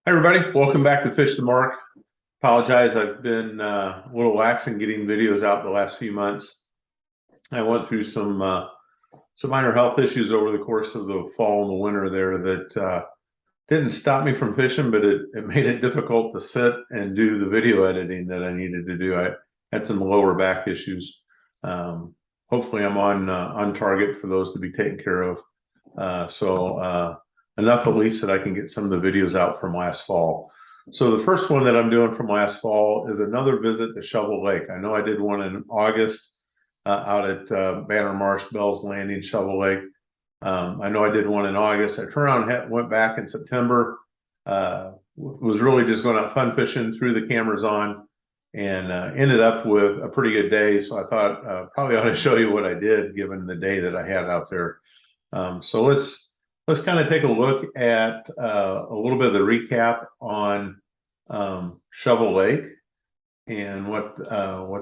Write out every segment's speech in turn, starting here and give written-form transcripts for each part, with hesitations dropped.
Hi everybody, welcome back to Fish the Mark. Apologize, I've been a little lax in getting videos out the last few months. I went through some minor health issues over the course of the fall and the winter there that didn't stop me from fishing, but it made it difficult to sit and do the video editing that I needed to do. I had some lower back issues. Hopefully I'm on target for those to be taken care of. Enough at least that I can get some of the videos out from last fall. So the first one that I'm doing from last fall is another visit to Shovel Lake. I know I did one in August out at Banner Marsh, Bell's Landing, Shovel Lake. I know I did one in August. I turned around, went back in September. Was really just going out fun fishing, threw the cameras on, and ended up with a pretty good day. So I thought probably ought to show you what I did given the day that I had out there. So let's kind of take a look at a little bit of the recap on Shovel Lake and what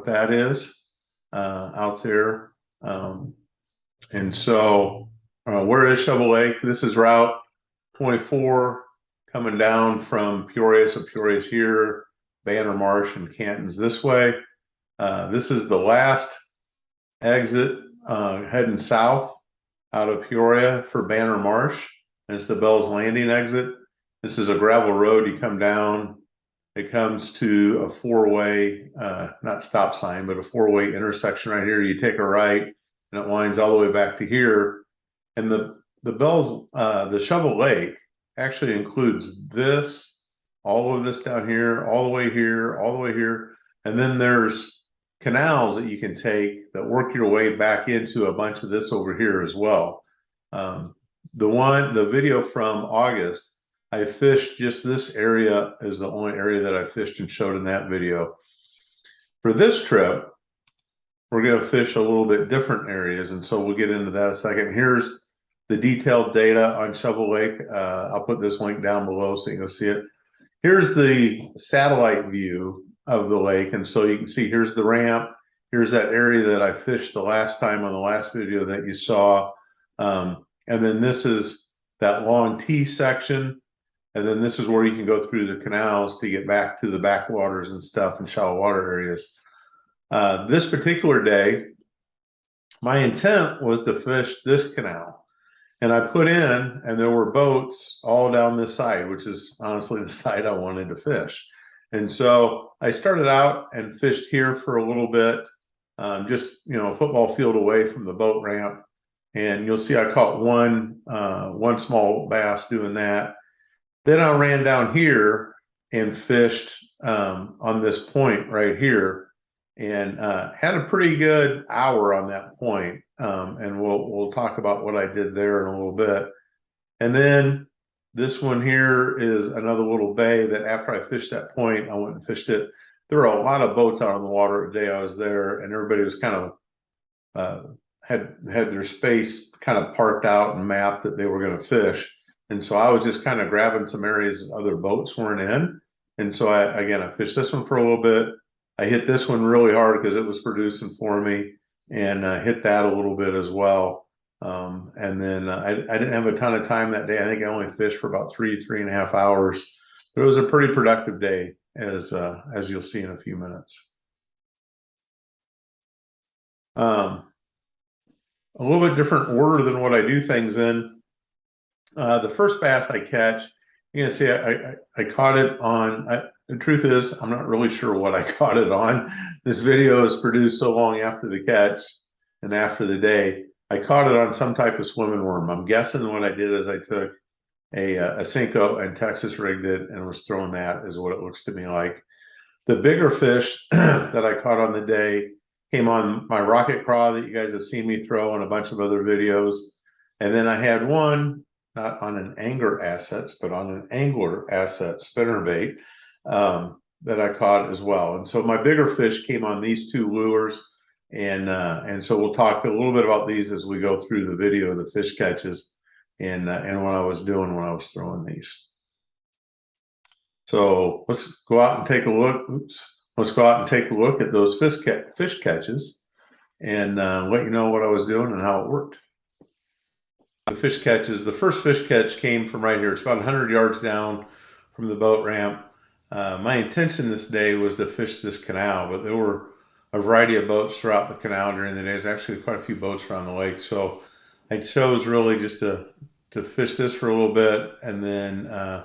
that is out there. Where is Shovel Lake? This is Route 24 coming down from Peoria. So Peoria's here, Banner Marsh and Canton's this way. This is the last exit heading south out of Peoria for Banner Marsh. And it's the Bell's Landing exit. This is a gravel road. You come down, it comes to a four-way, not stop sign, but a four-way intersection right here. You take a right and it winds all the way back to here. And the Shovel Lake actually includes this, all of this down here, all the way here, all the way here. And then there's canals that you can take that work your way back into a bunch of this over here as well. The video from August, I fished just this area is the only area that I fished and showed in that video. For this trip, we're going to fish a little bit different areas, and so we'll get into that in a second. Here's the detailed data on Shovel Lake. I'll put this link down below so you can go see it. Here's the satellite view of the lake, and so you can see here's the ramp. Here's that area that I fished the last time on the last video that you saw. And then this is that long T section. And then this is where you can go through the canals to get back to the backwaters and stuff and shallow water areas. This particular day, my intent was to fish this canal. And I put in, and there were boats all down this side, which is honestly the side I wanted to fish. And so I started out and fished here for a little bit, just, a football field away from the boat ramp. And you'll see I caught one small bass doing that. Then I ran down here and fished on this point right here, and had a pretty good hour on that point. And we'll talk about what I did there in a little bit. And then this one here is another little bay that after I fished that point, I went and fished it. There were a lot of boats out on the water the day I was there, and everybody was kind of had their space kind of parked out and mapped that they were going to fish. And so I was just kind of grabbing some areas other boats weren't in. And so I fished this one for a little bit. I hit this one really hard because it was producing for me, and hit that a little bit as well. And then I didn't have a ton of time that day. I think I only fished for about 3.5 hours, but it was a pretty productive day, as you'll see in a few minutes. A little bit different order than what I do things in. The first bass I catch, you're gonna see I caught it on. The truth is, I'm not really sure what I caught it on. This video is produced so long after the catch and after the day. I caught it on some type of swimming worm. I'm guessing what I did is I took a Cinco and Texas rigged it and was throwing that, is what it looks to me like. The bigger fish that I caught on the day came on my rocket craw that you guys have seen me throw in a bunch of other videos. And then I had one, not on an angler assets, but on an angler asset spinnerbait that I caught as well. And so my bigger fish came on these two lures. And so we'll talk a little bit about these as we go through the video, the fish catches and what I was doing when I was throwing these. So let's go out and take a look. Let's go out and take a look at those fish catches and let you know what I was doing and how it worked. The fish catches, the first fish catch came from right here. It's about 100 yards down from the boat ramp. My intention this day was to fish this canal, but there were a variety of boats throughout the canal during the day. There's actually quite a few boats around the lake. So I chose really just to fish this for a little bit, and then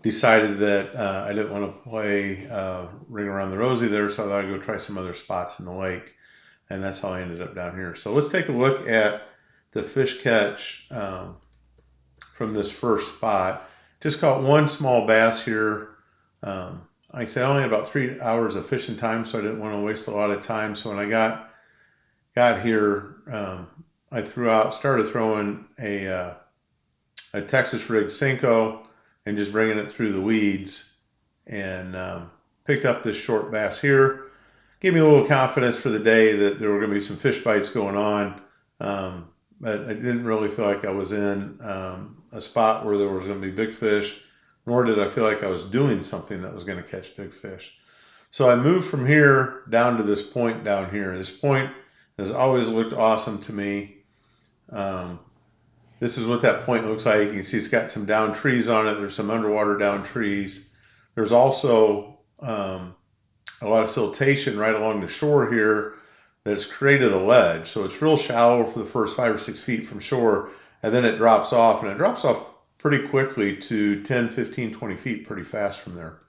decided that I didn't want to play Ring Around the Rosie there, so I thought I'd go try some other spots in the lake. And that's how I ended up down here. So let's take a look at the fish catch from this first spot. Just caught one small bass here. Like I said, I only had about 3 hours of fishing time, so I didn't want to waste a lot of time. So when I got here, I started throwing a Texas rig Cinco and just bringing it through the weeds, and picked up this short bass here. Gave me a little confidence for the day that there were going to be some fish bites going on, but I didn't really feel like I was in a spot where there was going to be big fish, nor did I feel like I was doing something that was going to catch big fish. So I moved from here down to this point down here. This point has always looked awesome to me. This is what that point looks like. You can see it's got some down trees on it. There's some underwater down trees. There's also a lot of siltation right along the shore here that's created a ledge. So it's real shallow for the first 5 or 6 feet from shore, and then it drops off, and it drops off pretty quickly to 10, 15, 20 feet pretty fast from there.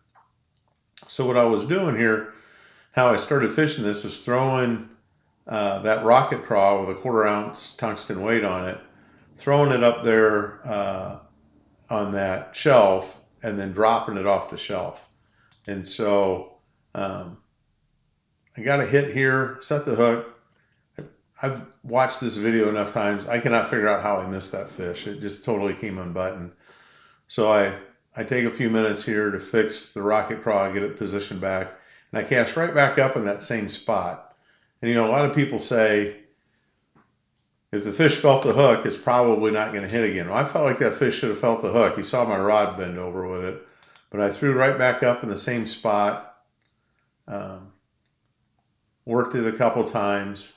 So what I was doing here, how I started fishing this, is throwing that rocket craw with a 1/4 ounce tungsten weight on it, throwing it up there on that shelf, and then dropping it off the shelf. And so I got a hit here, set the hook. I've watched this video enough times. I cannot figure out how I missed that fish. It just totally came unbuttoned. So I take a few minutes here to fix the rocket craw, get it positioned back, and I cast right back up in that same spot. And a lot of people say, if the fish felt the hook, it's probably not going to hit again. Well, I felt like that fish should have felt the hook. You saw my rod bend over with it. But I threw right back up in the same spot. Worked it a couple times.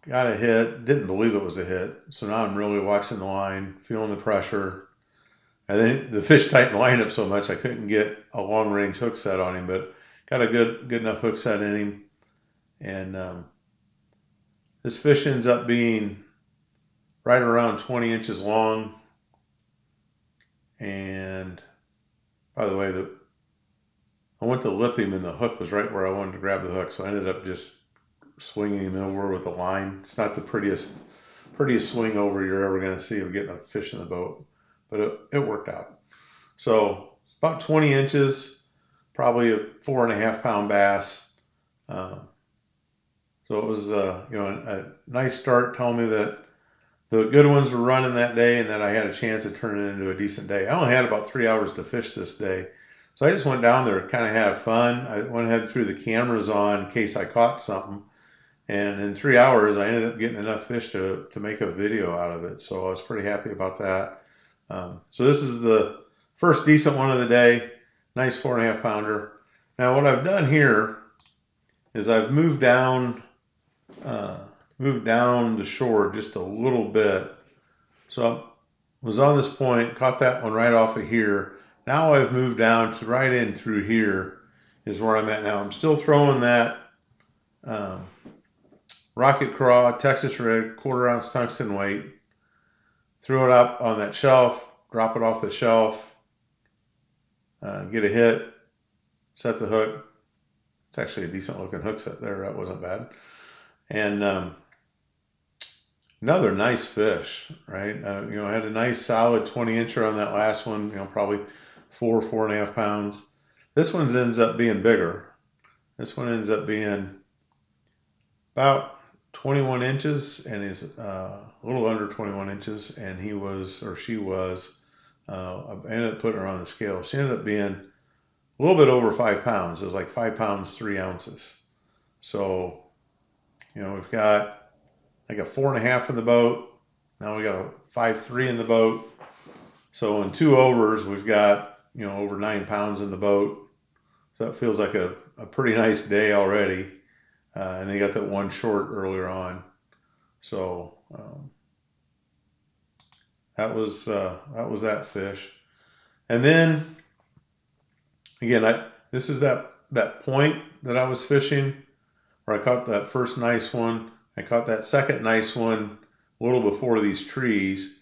Got a hit. Didn't believe it was a hit. So now I'm really watching the line, feeling the pressure. And then the fish tightened the line up so much I couldn't get a long range hook set on him, but got a good enough hook set in him. And this fish ends up being right around 20 inches long. And by the way, I went to lip him and the hook was right where I wanted to grab the hook. So I ended up just swinging him over with the line. It's not the prettiest swing over you're ever going to see of getting a fish in the boat, but it worked out. So about 20 inches, probably a 4.5 pound bass. So it was a nice start, telling me that the good ones were running that day and that I had a chance of turning it into a decent day. I only had about 3 hours to fish this day. So I just went down there to kind of have fun. I went ahead and threw the cameras on in case I caught something. And in 3 hours, I ended up getting enough fish to make a video out of it. So I was pretty happy about that. So this is the first decent one of the day. Nice 4.5 pounder. Now what I've done here is I've moved down the shore just a little bit. So I was on this point, caught that one right off of here. Now I've moved down to right in through here is where I'm at now. I'm still throwing that rocket craw, Texas rig, 1/4 ounce tungsten weight. Threw it up on that shelf, drop it off the shelf, get a hit, set the hook. It's actually a decent looking hook set there. That wasn't bad. And another nice fish, right? I had a nice solid 20 incher on that last one, probably 4.5 pounds. This one ends up being bigger. This one ends up being about 21 inches and is a little under 21 inches. And he was, or she was, I ended up putting her on the scale. She ended up being a little bit over 5 pounds. It was like 5 pounds, 3 ounces. So, we've got like a 4.5 in the boat. Now we got a 5.3 in the boat. So in 2 overs, we've got, over 9 pounds in the boat. So that feels like a pretty nice day already. And they got that one short earlier on. So that was that fish. And then again, this is that point that I was fishing where I caught that first nice one. I caught that second nice one a little before these trees.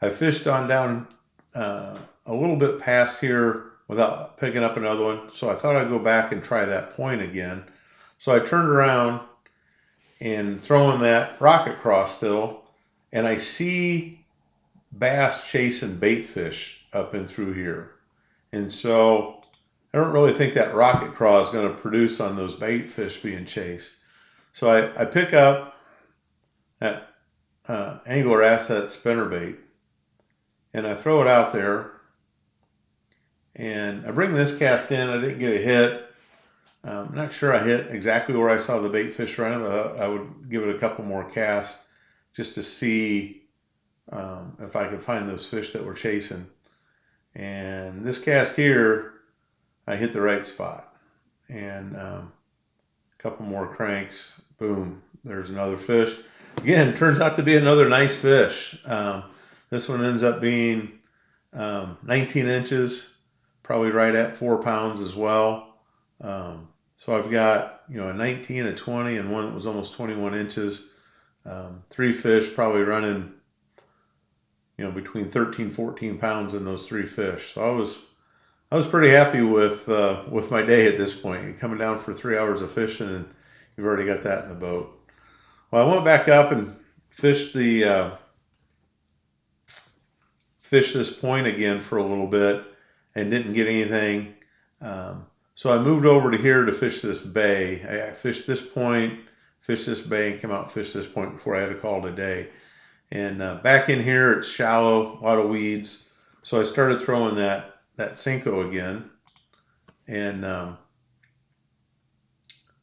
I fished on down a little bit past here without picking up another one. So I thought I'd go back and try that point again. So I turned around and throwing that rocket craw still, and I see bass chasing bait fish up and through here. And so I don't really think that rocket craw is going to produce on those bait fish being chased. So I pick up that angler asset spinnerbait and I throw it out there, and I bring this cast in. I didn't get a hit. I'm not sure I hit exactly where I saw the bait fish running, but I would give it a couple more casts just to see if I could find those fish that were chasing. And this cast here, I hit the right spot. And a couple more cranks, boom, there's another fish. Again, turns out to be another nice fish. This one ends up being 19 inches, probably right at 4 pounds as well. So I've got, a 19, a 20, and one that was almost 21 inches. 3 fish probably running, between 13, 14 pounds in those 3 fish. So I was pretty happy with my day at this point. You're coming down for 3 hours of fishing, and you've already got that in the boat. Well, I went back up and fished this point again for a little bit and didn't get anything. So I moved over to here to fish this bay. I fished this point, fished this bay, and came out and fished this point before I had to call it a day. And back in here, it's shallow, a lot of weeds. So I started throwing that Cinco again, and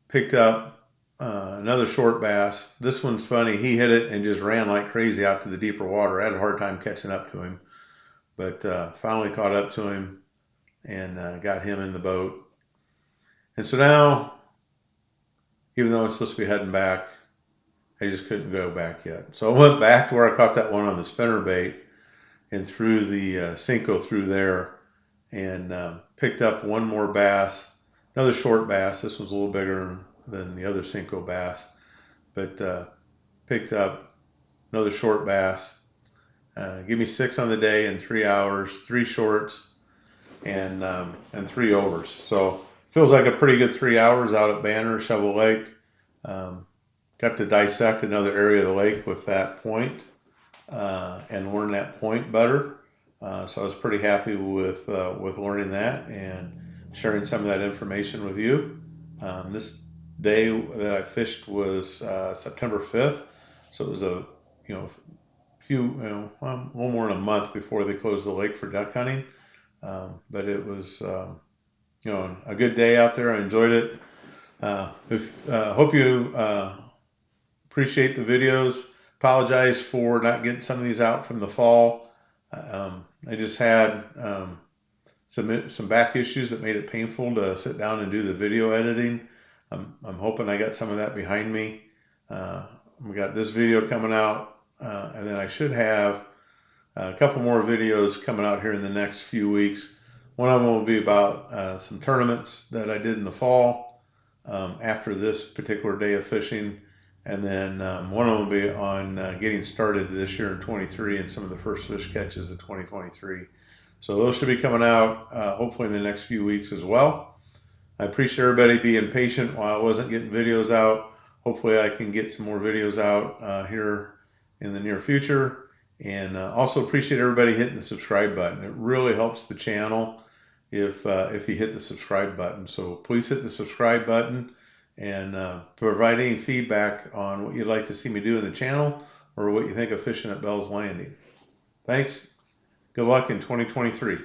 picked up another short bass. This one's funny. He hit it and just ran like crazy out to the deeper water. I had a hard time catching up to him, but finally caught up to him and got him in the boat. And so now, even though I'm supposed to be heading back, I just couldn't go back yet. So I went back to where I caught that one on the spinnerbait and threw the Cinco through there, and picked up one more bass, another short bass. This one's a little bigger than the other Cinco bass, but picked up another short bass. Give me 6 on the day in 3 hours, 3 shorts, and 3 overs. So feels like a pretty good 3 hours out at Banner, Shovel Lake. Got to dissect another area of the lake with that point and learn that point better. So I was pretty happy with learning that and sharing some of that information with you. This day that I fished was September 5th, so it was a little more than a month before they closed the lake for duck hunting. But it was a good day out there. I enjoyed it. Hope you appreciate the videos. Apologize for not getting some of these out from the fall. I just had some back issues that made it painful to sit down and do the video editing. I'm hoping I got some of that behind me. We got this video coming out, and then I should have a couple more videos coming out here in the next few weeks. One of them will be about some tournaments that I did in the fall after this particular day of fishing. And then one of them will be on getting started this year in 23 and some of the first fish catches of 2023. So those should be coming out hopefully in the next few weeks as well. I appreciate everybody being patient while I wasn't getting videos out. Hopefully I can get some more videos out here in the near future. And also appreciate everybody hitting the subscribe button. It really helps the channel if you hit the subscribe button. So please hit the subscribe button and provide any feedback on what you'd like to see me do in the channel or what you think of fishing at Bell's Landing. Thanks. Good luck in 2023.